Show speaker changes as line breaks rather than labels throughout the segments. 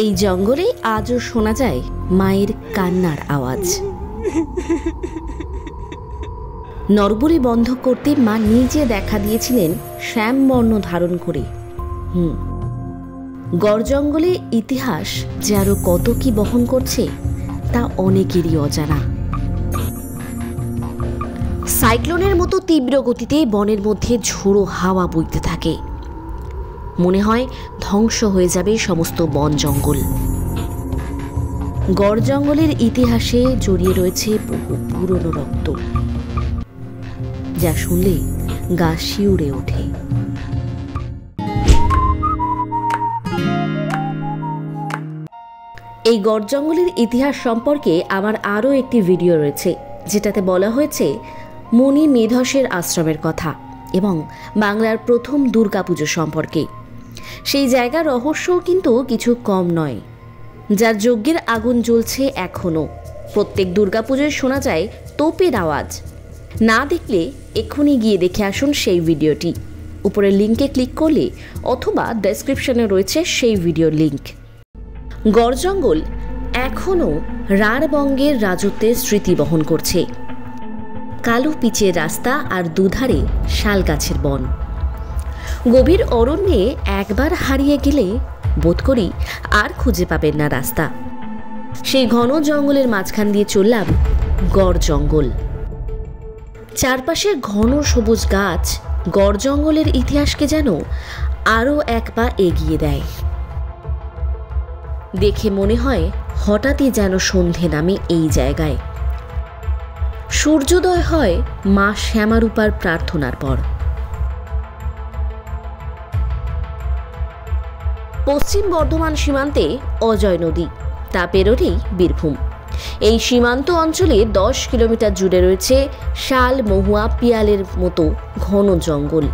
এই জঙ্গলে আজও শোনা যায় মায়ের কান্নার আওয়াজ। নরবলি বন্ধ করতে মা নিজে দেখা দিয়েছিলেন শ্যামবর্ণ ধারণ করে। গড় জঙ্গলে ইতিহাস যে আরো কত কি বহন করছে তা অনেকেরই অজানা। সাইক্লোনের মতো তীব্র গতিতে বনের মধ্যে ঝোড়ো হাওয়া বইতে থাকে। মনে হয় ধ্বংস হয়ে যাবে সমস্ত বন জঙ্গল। গড় জঙ্গলের ইতিহাসে জড়িয়ে রয়েছে বহু পুরনো রক্ত, যা শুনলে গা শিউরে ওঠে। এই গড় জঙ্গলের ইতিহাস সম্পর্কে আমার আরও একটি ভিডিও রয়েছে, যেটাতে বলা হয়েছে মুনি মেধসের আশ্রমের কথা এবং বাংলার প্রথম দুর্গাপুজো সম্পর্কে। সেই জায়গার রহস্যও কিন্তু কিছু কম নয়, যার যজ্ঞের আগুন জ্বলছে এখনও। প্রত্যেক দুর্গাপুজোয় শোনা যায় তোপের আওয়াজ। না দেখলে এক্ষুনি গিয়ে দেখে আসুন সেই ভিডিওটি। উপরের লিঙ্কে ক্লিক করলে অথবা ডেসক্রিপশনে রয়েছে সেই ভিডিওর লিঙ্ক। গড় জঙ্গল এখনও রাঢ়বঙ্গের রাজত্বের স্মৃতি বহন করছে। কালো পিচের রাস্তা আর দুধারে শাল গাছের বন। গভীর অরণ্যে একবার হারিয়ে গেলে বোধ করি আর খুঁজে পাবেন না রাস্তা। সেই ঘন জঙ্গলের মাঝখান দিয়ে চললাম গড় জঙ্গল। চারপাশে ঘন সবুজ গাছ গড় জঙ্গলের ইতিহাসকে যেন আরও এক পা এগিয়ে দেয়। দেখে মনে হয় হঠাৎই যেন সন্ধে নামে এই জায়গায়। সূর্যোদয় হয় মা শ্যামারূপার প্রার্থনার পর। পশ্চিম বর্ধমান সীমান্তে অজয় নদী, তা পেরোলেই বীরভূম। এই সীমান্ত অঞ্চলে 10 কিলোমিটার জুড়ে রয়েছে শাল, মহুয়া, পিয়ালের মতো ঘন জঙ্গল,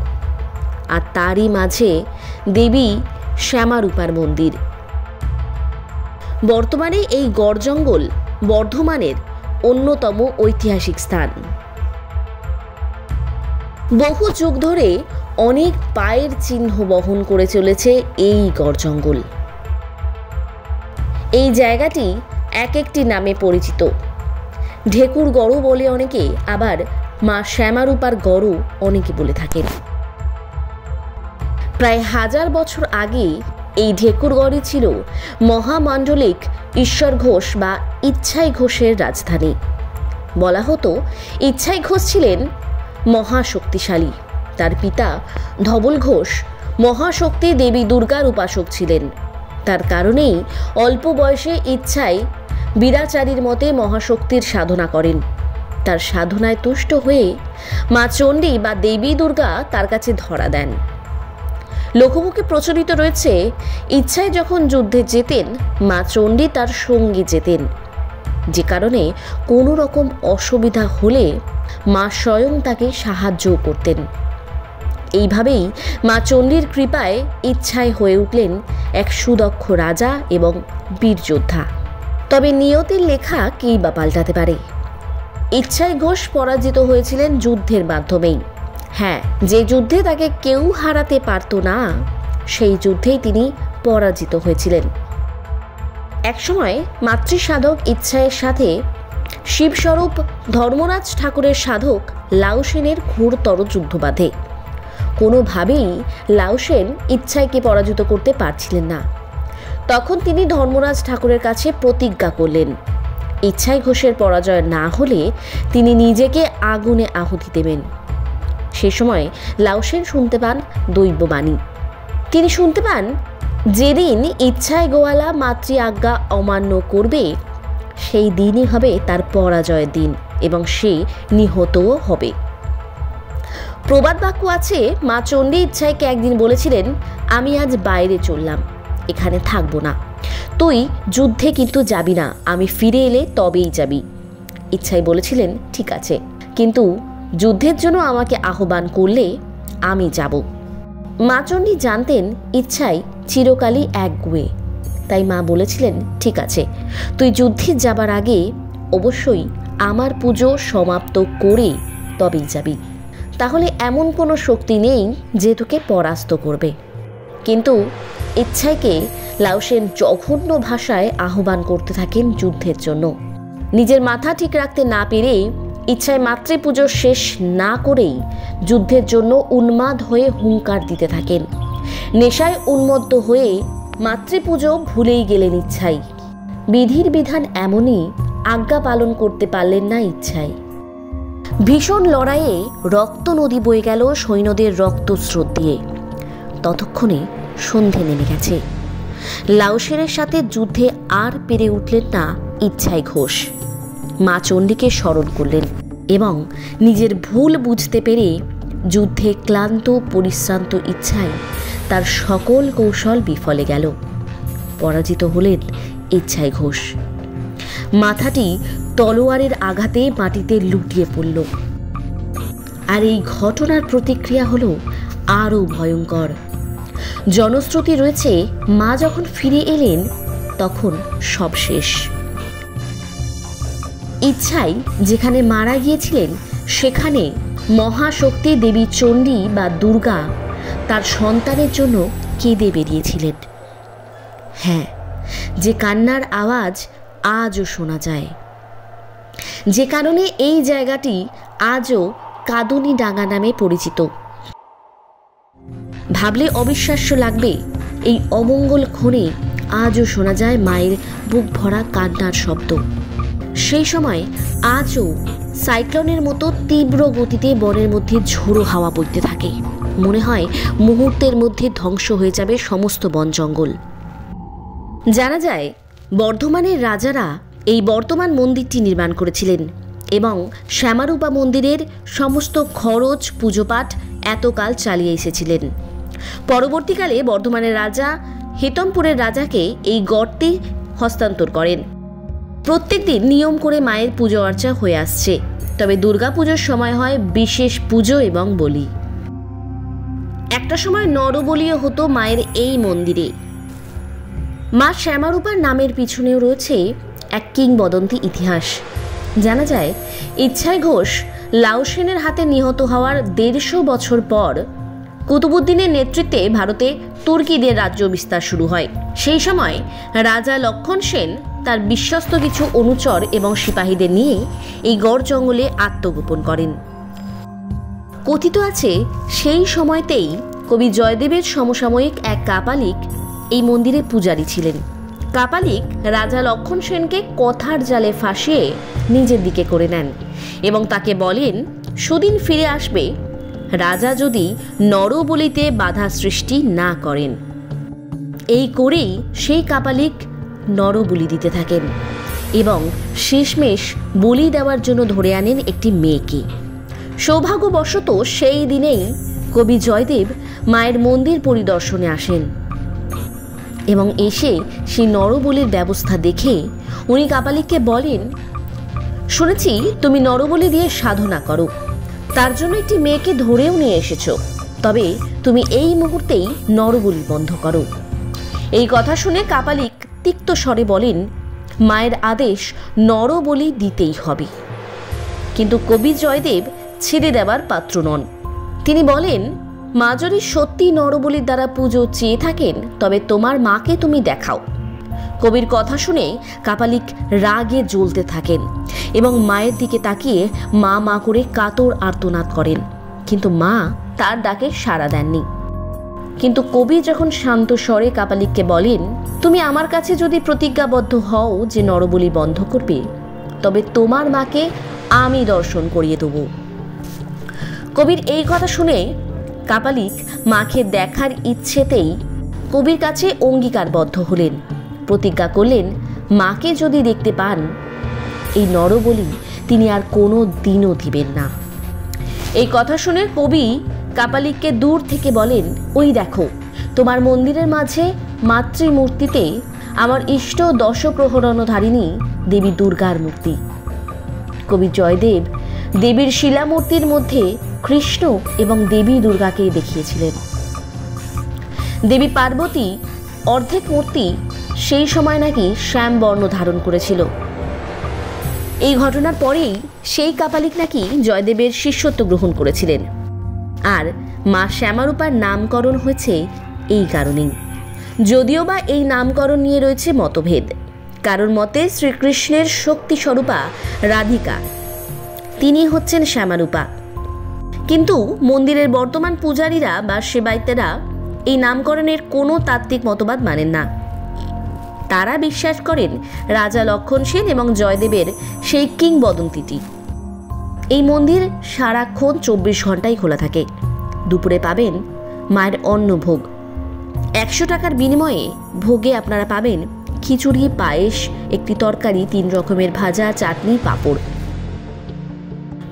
আর তারই মাঝে দেবী শ্যামারূপার মন্দির। বর্তমানে এই গড় জঙ্গল বর্ধমানের অন্যতম ঐতিহাসিক স্থান। বহু যুগ ধরে অনেক পায়ের চিহ্ন বহন করে চলেছে এই গড় জঙ্গল। এই জায়গাটি এক একটি নামে পরিচিত। ঢেকুর গড়ও বলে অনেকে, আবার মা শ্যামারূপার গড়ও অনেকে বলে থাকেন। প্রায় 1000 বছর আগে এই ঢেকুরগড়ই ছিল মহামাণ্ডলিক ঈশ্বর ঘোষ বা ইচ্ছাই ঘোষের রাজধানী। বলা হতো ইচ্ছাই ঘোষ ছিলেন মহাশক্তিশালী। তার পিতা ধবল ঘোষ মহাশক্তি দেবী দুর্গার উপাসক ছিলেন। তার কারণেই অল্প বয়সে ইচ্ছাই বীরাচারীর মতে মহাশক্তির সাধনা করেন। তার সাধনায় তুষ্ট হয়ে মা চণ্ডী বা দেবী দুর্গা তার কাছে ধরা দেন। লোকমুখে প্রচলিত রয়েছে ইচ্ছাই যখন যুদ্ধে যেতেন মা চণ্ডী তার সঙ্গী যেতেন, যে কারণে কোনো রকম অসুবিধা হলে মা স্বয়ং তাকে সাহায্য করতেন। এইভাবেই মা চণ্ডীর কৃপায় ইচ্ছাই হয়ে উঠলেন এক সুদক্ষ রাজা এবং বীর যোদ্ধা। তবে নিয়তির লেখা কেই বা পাল্টাতে পারে। ইচ্ছাই ঘোষ পরাজিত হয়েছিলেন যুদ্ধের মাধ্যমেই। হ্যাঁ, যে যুদ্ধে তাকে কেউ হারাতে পারত না, সেই যুদ্ধেই তিনি পরাজিত হয়েছিলেন। একসময় মাতৃসাধক ইচ্ছাইয়ের সাথে শিবস্বরূপ ধর্মরাজ ঠাকুরের সাধক লাউসেনের ঘোরতর যুদ্ধ বাধে। কোনোভাবেই লাউসেন ইচ্ছাইকে পরাজিত করতে পারছিলেন না। তখন তিনি ধর্মরাজ ঠাকুরের কাছে প্রতিজ্ঞা করলেন, ইচ্ছাই ঘোষের পরাজয় না হলে তিনি নিজেকে আগুনে আহুতি দেবেন। সে সময় লাউসেন শুনতে পান দৈববাণী। তিনি শুনতে পান যেদিন ইচ্ছাই গোয়ালা মাতৃ আজ্ঞা অমান্য করবে, সেই দিনই হবে তার পরাজয়ের দিন এবং সে নিহতও হবে। প্রবাদ বাক্য আছে, মা চণ্ডী ইচ্ছাইকে একদিন বলেছিলেন, আমি আজ বাইরে চললাম, এখানে থাকবো না, তুই যুদ্ধে কিন্তু যাবি না, আমি ফিরে এলে তবেই যাবি। ইচ্ছাই বলেছিলেন, ঠিক আছে, কিন্তু যুদ্ধের জন্য আমাকে আহ্বান করলে আমি যাব। মা চণ্ডী জানতেন ইচ্ছাই চিরকালই একগুঁয়ে, তাই মা বলেছিলেন, ঠিক আছে, তুই যুদ্ধে যাবার আগে অবশ্যই আমার পুজো সমাপ্ত করে তবেই যাবি। তাহলে এমন কোনো শক্তি নেই যে তোকে পরাস্ত করবে। কিন্তু ইচ্ছাইকে লাউসেন জঘন্য ভাষায় আহ্বান করতে থাকেন যুদ্ধের জন্য। নিজের মাথা ঠিক রাখতে না পেরেই, ইচ্ছায় মাতৃপুজো শেষ না করেই যুদ্ধের জন্য উন্মাদ হয়ে হুঙ্কার দিতে থাকেন। নেশায় উন্মত্ত হয়ে মাতৃপুজো ভুলেই গেলেন ইচ্ছাই। বিধির বিধান এমনই, আজ্ঞা পালন করতে পারলেন না ইচ্ছাই। ভীষণ লড়াইয়ে রক্ত নদী বয়ে গেল সৈন্যদের রক্তস্রোত দিয়ে। ততক্ষণে সন্ধে নেমে গেছে। লাউসেনের সাথে যুদ্ধে আর পেরে উঠলেন না ইচ্ছাই ঘোষ। মা চণ্ডীকে স্মরণ করলেন এবং নিজের ভুল বুঝতে পেরে যুদ্ধে ক্লান্ত পরিশ্রান্ত ইচ্ছাই তার সকল কৌশল বিফলে গেল। পরাজিত হলেন ইচ্ছাই ঘোষ। মাথাটি তলোয়ারের আঘাতে মাটিতে লুটিয়ে পড়ল। আর এই ঘটনার প্রতিক্রিয়া হলো আরও ভয়ঙ্কর। জনশ্রুতি রয়েছে, মা যখন ফিরে এলেন তখন সব শেষ। ইচ্ছাই যেখানে মারা গিয়েছিলেন সেখানে মহাশক্তি দেবী চণ্ডী বা দুর্গা তার সন্তানের জন্য কেঁদে বেরিয়েছিলেন। হ্যাঁ, যে কান্নার আওয়াজ আজও শোনা যায়, যে কারণে এই জায়গাটি আজও কাঁদুনি ডাঙ্গা নামে পরিচিত। ভাবলে অবিশ্বাস্য লাগবে, এই অমঙ্গল ক্ষণে আজও শোনা যায় মায়ের বুক ভরা কান্নার শব্দ। সেই সময় আজও সাইক্লোনের মতো তীব্র গতিতে বনের মধ্যে ঝোড়ো হাওয়া বইতে থাকে। মনে হয় মুহূর্তের মধ্যে ধ্বংস হয়ে যাবে সমস্ত বন জঙ্গল। জানা যায় বর্ধমানের রাজারা এই বর্তমান মন্দিরটি নির্মাণ করেছিলেন এবং শ্যামারূপা মন্দিরের সমস্ত খরচ পুজোপাঠ এতকাল চালিয়ে এসেছিলেন। পরবর্তীকালে বর্ধমানের রাজা হেতমপুরের রাজাকে এই গড়টি হস্তান্তর করেন। প্রত্যেক দিন নিয়ম করে মায়ের পুজো অর্চা হয়ে আসছে, তবে দুর্গাপুজোর সময় হয় বিশেষ পুজো এবং বলি। একটা সময় নরবলিও হতো মায়ের এই মন্দিরে। মা শ্যামারূপার নামের পিছনেও রয়েছে এক কিংবদন্তি ইতিহাস। জানা যায় ইচ্ছাই ঘোষ লাউসেনের হাতে নিহত হওয়ার 150 বছর পর কুতুবুদ্দিনের নেতৃত্বে ভারতে তুর্কিদের রাজ্য বিস্তার শুরু হয়। সেই সময় রাজা লক্ষণ সেন তার বিশ্বস্ত কিছু অনুচর এবং সিপাহীদের নিয়ে এই গড় জঙ্গলে আত্মগোপন করেন। কথিত আছে সেই সময়তেই কবি জয়দেবের সমসাময়িক এক কাপালিক এই মন্দিরে পূজারী ছিলেন। কাপালিক রাজা লক্ষণ সেনকে কথার জালে ফাঁসিয়ে নিজের দিকে করে নেন এবং তাকে বলেন সুদিন ফিরে আসবে রাজা যদি নরবলিতে বাধা সৃষ্টি না করেন। এই করেই সেই কাপালিক নরবলি দিতে থাকেন এবং শেষমেশ বলি দেওয়ার জন্য ধরে আনেন একটি মেয়েকে। সৌভাগ্যবশত সেই দিনেই কবি জয়দেব মায়ের মন্দির পরিদর্শনে আসেন এবং এসে সেই নরবলির ব্যবস্থা দেখে উনি কাপালিককে বলেন, শুনেছি তুমি নরবলি দিয়ে সাধনা করো, তার জন্য একটি মেয়েকে ধরেও নিয়ে এসেছো, তবে তুমি এই মুহূর্তেই নরবলি বন্ধ করো। এই কথা শুনে কাপালিক তিক্ত স্বরে বলেন, মায়ের আদেশ নরবলি দিতেই হবে। কিন্তু কবি জয়দেব ছেড়ে দেবার পাত্র নন। তিনি বলেন, মা যদি সত্যি নরবলির দ্বারা পুজো চেয়ে থাকেন তবে তোমার মাকে তুমি দেখাও। কবির কথা শুনে কাপালিক রাগে জ্বলতে থাকেন এবং মায়ের দিকে তাকিয়ে মা মা করে কাতর আর্তনাদ করেন, কিন্তু মা তার ডাকে সাড়া দেননি। কিন্তু কবি যখন শান্ত স্বরে কাপালিককে বলেন, তুমি আমার কাছে যদি প্রতিজ্ঞাবদ্ধ হও যে নরবলি বন্ধ করবে তবে তোমার মাকে আমি দর্শন করিয়ে দেব। কবির এই কথা শুনে কাপালিক মাকে দেখার ইচ্ছেতেই কবির কাছে অঙ্গীকারবদ্ধ হলেন, প্রতিজ্ঞা করলেন মাকে যদি দেখতে পান এই নরবলি তিনি আর কোনো দিনও দিবেন না। এই কথা শুনে কবি কাপালিককে দূর থেকে বলেন, ওই দেখো তোমার মন্দিরের মাঝে মাতৃমূর্তিতে আমার ইষ্ট দশপ্রহরণধারিণী দেবী দুর্গার মূর্তি। কবি জয়দেব দেবীর শিলামূর্তির মধ্যে কৃষ্ণ এবং দেবী দুর্গাকে দেখিয়েছিলেন। দেবী পার্বতী অর্ধেক মূর্তি সেই সময় নাকি শ্যাম বর্ণ ধারণ করেছিল। এই ঘটনার পরেই সেই কাপালিক নাকি জয়দেবের শিষ্যত্ব গ্রহণ করেছিলেন। আর মা শ্যামারূপার নামকরণ হয়েছে এই কারণেই। যদিও বা এই নামকরণ নিয়ে রয়েছে মতভেদ। কারোর মতে শ্রীকৃষ্ণের শক্তি স্বরূপা রাধিকা, তিনি হচ্ছেন শ্যামারূপা। কিন্তু মন্দিরের বর্তমান পূজারীরা বা সেবায়েতেরা এই নামকরণের কোনো তাত্ত্বিক মতবাদ মানেন না। তারা বিশ্বাস করেন রাজা লক্ষণ সেন এবং জয়দেবের সেই কিংবদন্তিটি। এই মন্দির সারাক্ষণ 24 ঘন্টাই খোলা থাকে। দুপুরে পাবেন মায়ের অন্নভোগ। 100 টাকার বিনিময়ে ভোগে আপনারা পাবেন খিচুড়ি, পায়েস, একটি তরকারি, 3 রকমের ভাজা, চাটনি, পাঁপড়।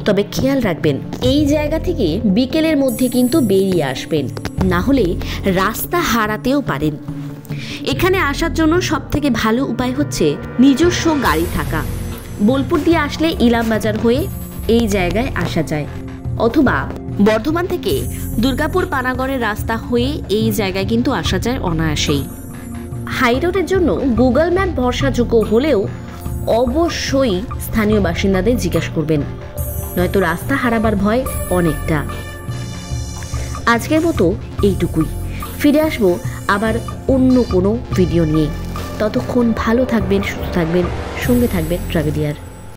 তবে খেয়াল রাখবেন, এই জায়গা থেকে বিকেলের মধ্যে কিন্তু বেরিয়ে আসবেন, না হলে রাস্তা হারাতেও পারেন। এখানে আসার জন্য সবথেকে ভালো উপায় হচ্ছে নিজস্ব গাড়ি থাকা। বোলপুর দিয়ে আসলে ইলামবাজার হয়ে এই জায়গায় আসা যায়, অথবা বর্ধমান থেকে দুর্গাপুর পানাগড়ের রাস্তা হয়ে এই জায়গায় কিন্তু আসা যায় অনায়াসেই। হাইরোডের জন্য গুগল ম্যাপ ভরসাযোগ্য হলেও অবশ্যই স্থানীয় বাসিন্দাদের জিজ্ঞাসা করবেন, নয়তো রাস্তা হারাবার ভয় অনেকটা। আজকের মতো এইটুকুই। ফিরে আসবো আবার অন্য কোনো ভিডিও নিয়ে। ততক্ষণ ভালো থাকবেন, সুস্থ থাকবেন, সঙ্গে থাকবেন ট্রাভেলিয়ার।